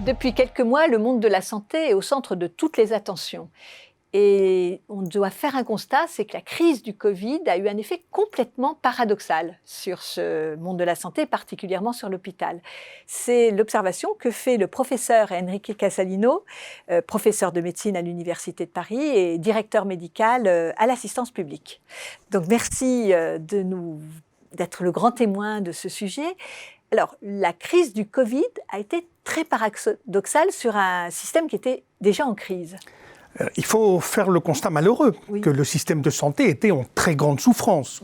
Depuis quelques mois, le monde de la santé est au centre de toutes les attentions. Et on doit faire un constat, c'est que la crise du Covid a eu un effet complètement paradoxal sur ce monde de la santé, particulièrement sur l'hôpital. C'est l'observation que fait le professeur Enrique Casalino, professeur de médecine à l'Université de Paris et directeur médical à l'Assistance publique. Donc merci d'être le grand témoin de ce sujet. Alors, la crise du Covid a été très paradoxale sur un système qui était déjà en crise. Il faut faire le constat malheureux que le système de santé était en très grande souffrance.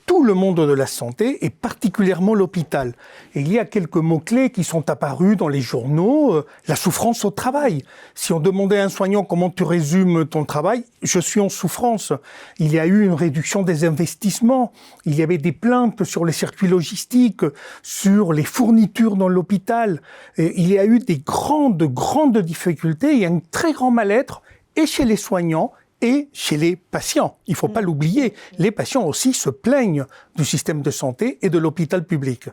Tout le monde de la santé, et particulièrement l'hôpital. Et il y a quelques mots-clés qui sont apparus dans les journaux. La souffrance au travail. Si on demandait à un soignant comment tu résumes ton travail, je suis en souffrance. Il y a eu une réduction des investissements. Il y avait des plaintes sur les circuits logistiques, sur les fournitures dans l'hôpital. Et il y a eu des grandes difficultés. Il y a un très grand mal-être, et chez les soignants, et chez les patients. Il ne faut pas l'oublier. Les patients aussi se plaignent du système de santé et de l'hôpital public.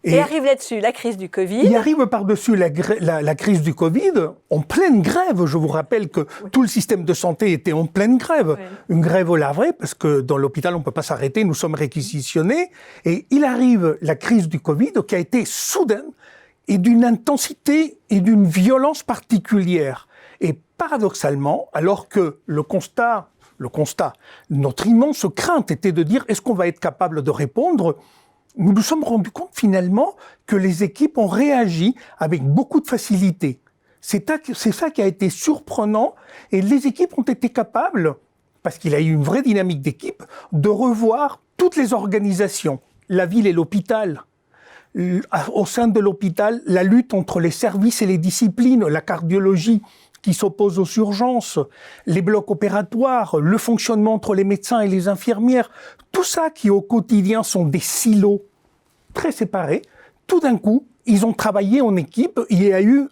Et arrive là-dessus la crise du Covid. Il arrive par-dessus la crise du Covid en pleine grève. Je vous rappelle que tout le système de santé était en pleine grève. Une grève au lavré, parce que dans l'hôpital, on ne peut pas s'arrêter, nous sommes réquisitionnés. Et il arrive la crise du Covid qui a été soudaine et d'une intensité et d'une violence particulière. Et paradoxalement, alors que le constat, notre immense crainte était de dire est-ce qu'on va être capable de répondre, nous nous sommes rendus compte finalement que les équipes ont réagi avec beaucoup de facilité. C'est ça qui a été surprenant, et les équipes ont été capables, parce qu'il y a eu une vraie dynamique d'équipe, de revoir toutes les organisations, la ville et l'hôpital. Au sein de l'hôpital, la lutte entre les services et les disciplines, la cardiologie qui s'oppose aux urgences, les blocs opératoires, le fonctionnement entre les médecins et les infirmières, tout ça qui au quotidien sont des silos très séparés, tout d'un coup, ils ont travaillé en équipe, il y a eu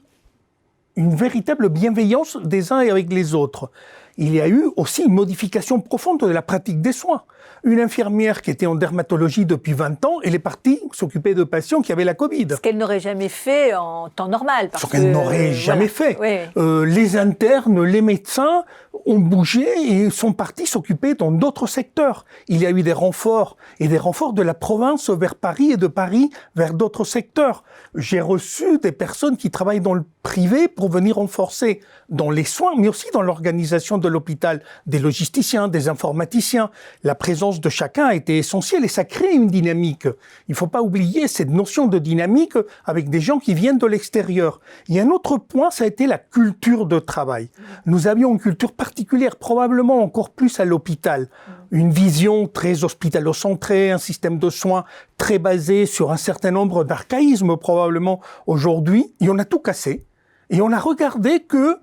une véritable bienveillance des uns avec les autres. Il y a eu aussi une modification profonde de la pratique des soins. Une infirmière qui était en dermatologie depuis 20 ans, elle est partie s'occuper de patients qui avaient la Covid. Ce qu'elle n'aurait jamais fait en temps normal. Ce qu'elle n'aurait jamais fait. Oui. Les internes, les médecins ont bougé et sont partis s'occuper dans d'autres secteurs. Il y a eu des renforts, et des renforts de la province vers Paris et de Paris vers d'autres secteurs. J'ai reçu des personnes qui travaillent dans le privé pour venir renforcer dans les soins, mais aussi dans l'organisation de l'hôpital, des logisticiens, des informaticiens. La présence de chacun a été essentielle et ça crée une dynamique. Il ne faut pas oublier cette notion de dynamique avec des gens qui viennent de l'extérieur. Il y a un autre point, ça a été la culture de travail. Nous avions une culture particulière, probablement encore plus à l'hôpital. Une vision très hospitalo-centrée, un système de soins très basé sur un certain nombre d'archaïsmes probablement aujourd'hui. Et on a tout cassé. Et on a regardé que,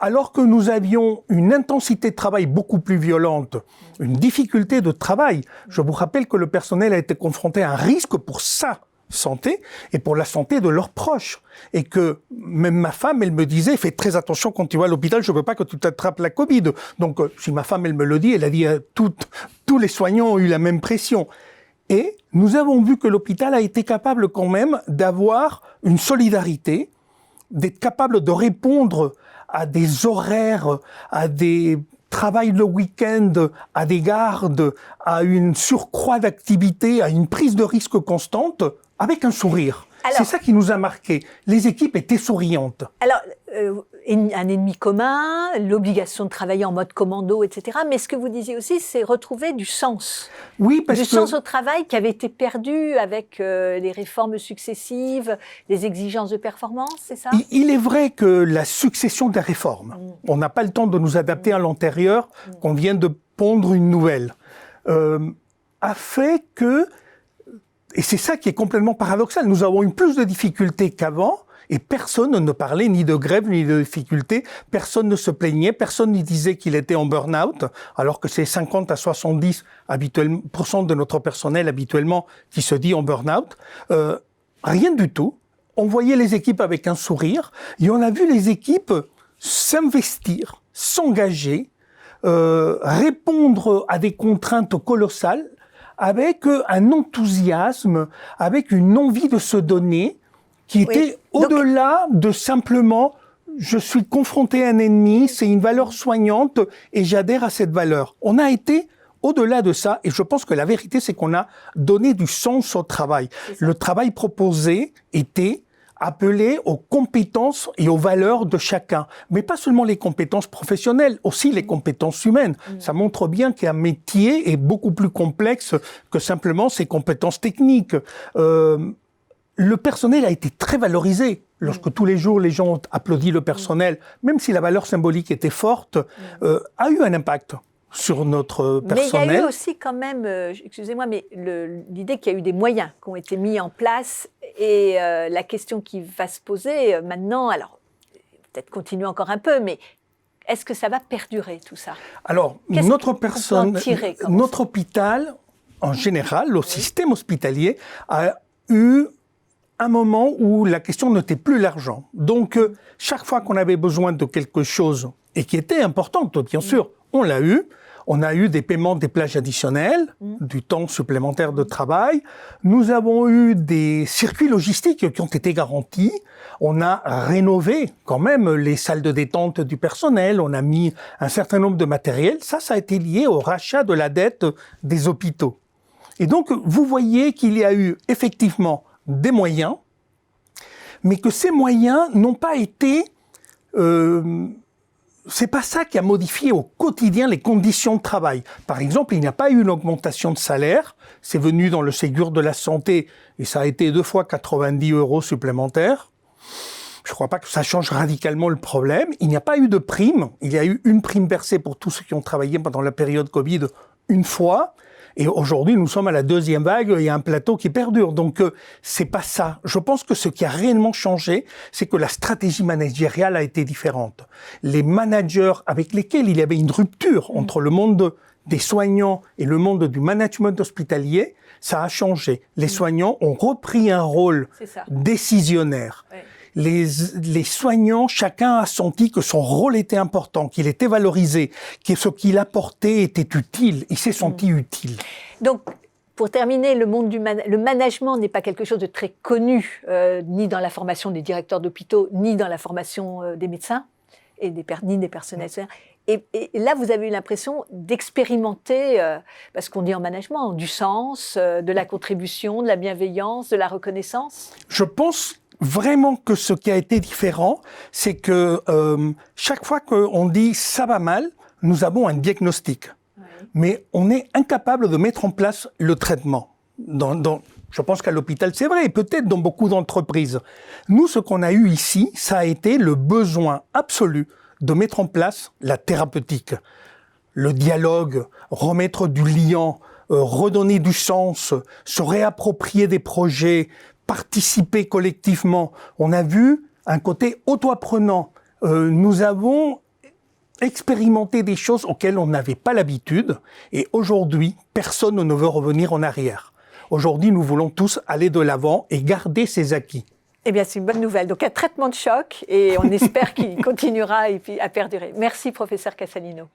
alors que nous avions une intensité de travail beaucoup plus violente, une difficulté de travail, je vous rappelle que le personnel a été confronté à un risque pour sa santé et pour la santé de leurs proches. Et que même ma femme, elle me disait, fais très attention quand tu vas à l'hôpital, je ne veux pas que tu t'attrapes la Covid. Donc, si ma femme, elle me le dit, elle a dit, tous les soignants ont eu la même pression. Et nous avons vu que l'hôpital a été capable quand même d'avoir une solidarité, d'être capable de répondre à des horaires, à des travails le week-end, à des gardes, à une surcroît d'activité, à une prise de risque constante, avec un sourire. C'est ça qui nous a marqué. Les équipes étaient souriantes. Alors, un ennemi commun, l'obligation de travailler en mode commando, etc. Mais ce que vous disiez aussi, c'est retrouver du sens. Oui, parce que... Du sens au travail qui avait été perdu avec les réformes successives, les exigences de performance, c'est ça ? Il est vrai que la succession des réformes, on n'a pas le temps de nous adapter à l'antérieur, qu'on vient de pondre une nouvelle, a fait que, et c'est ça qui est complètement paradoxal, nous avons eu plus de difficultés qu'avant, et personne ne parlait ni de grève ni de difficultés, personne ne se plaignait, personne ne disait qu'il était en burn-out, alors que c'est 50 à 70% de notre personnel habituellement qui se dit en burn-out. Rien du tout. On voyait les équipes avec un sourire, et on a vu les équipes s'investir, s'engager, répondre à des contraintes colossales, avec un enthousiasme, avec une envie de se donner, qui était au-delà de simplement je suis confronté à un ennemi, c'est une valeur soignante et j'adhère à cette valeur. On a été au-delà de ça, et je pense que la vérité, c'est qu'on a donné du sens au travail. Le travail proposé était appelé aux compétences et aux valeurs de chacun. Mais pas seulement les compétences professionnelles, aussi les compétences humaines. Ça montre bien qu'un métier est beaucoup plus complexe que simplement ses compétences techniques. Le personnel a été très valorisé. Lorsque tous les jours les gens ont applaudi le personnel, même si la valeur symbolique était forte, a eu un impact sur notre personnel. Mais il y a eu aussi quand même, excusez-moi, mais l'idée qu'il y a eu des moyens qui ont été mis en place et la question qui va se poser maintenant, alors peut-être continuer encore un peu, mais est-ce que ça va perdurer tout ça? Alors, notre hôpital, en général, le système hospitalier a eu un moment où la question n'était plus l'argent. Donc, chaque fois qu'on avait besoin de quelque chose, et qui était importante, bien sûr, on l'a eu. On a eu des paiements des plages additionnelles, du temps supplémentaire de travail. Nous avons eu des circuits logistiques qui ont été garantis. On a rénové quand même les salles de détente du personnel. On a mis un certain nombre de matériels. Ça a été lié au rachat de la dette des hôpitaux. Et donc, vous voyez qu'il y a eu effectivement des moyens, mais que ces moyens n'ont pas été... c'est pas ça qui a modifié au quotidien les conditions de travail. Par exemple, il n'y a pas eu une augmentation de salaire. C'est venu dans le Ségur de la santé et ça a été 2 fois 90 € supplémentaires. Je crois pas que ça change radicalement le problème. Il n'y a pas eu de prime. Il y a eu une prime versée pour tous ceux qui ont travaillé pendant la période Covid une fois. Et aujourd'hui, nous sommes à la 2e vague, il y a un plateau qui perdure. Donc, c'est pas ça. Je pense que ce qui a réellement changé, c'est que la stratégie managériale a été différente. Les managers avec lesquels il y avait une rupture entre le monde des soignants et le monde du management hospitalier, ça a changé. Les soignants ont repris un rôle décisionnaire. Ouais. Les soignants, chacun a senti que son rôle était important, qu'il était valorisé, que ce qu'il apportait était utile. Il s'est senti utile. Donc, pour terminer, le management n'est pas quelque chose de très connu, ni dans la formation des directeurs d'hôpitaux, ni dans la formation des médecins, et ni des personnels. Et là, vous avez eu l'impression d'expérimenter, ce qu'on dit en management, du sens, de la contribution, de la bienveillance, de la reconnaissance? Je pense vraiment que ce qui a été différent, c'est que chaque fois qu'on dit « ça va mal », nous avons un diagnostic. Oui. Mais on est incapable de mettre en place le traitement. Je pense qu'à l'hôpital, c'est vrai, et peut-être dans beaucoup d'entreprises. Nous, ce qu'on a eu ici, ça a été le besoin absolu de mettre en place la thérapeutique, le dialogue, remettre du lien, redonner du sens, se réapproprier des projets, participer collectivement. On a vu un côté auto-apprenant. Nous avons expérimenté des choses auxquelles on n'avait pas l'habitude et aujourd'hui, personne ne veut revenir en arrière. Aujourd'hui, nous voulons tous aller de l'avant et garder ces acquis. Eh bien, c'est une bonne nouvelle. Donc, un traitement de choc et on espère qu'il continuera à perdurer. Merci, professeur Casalino.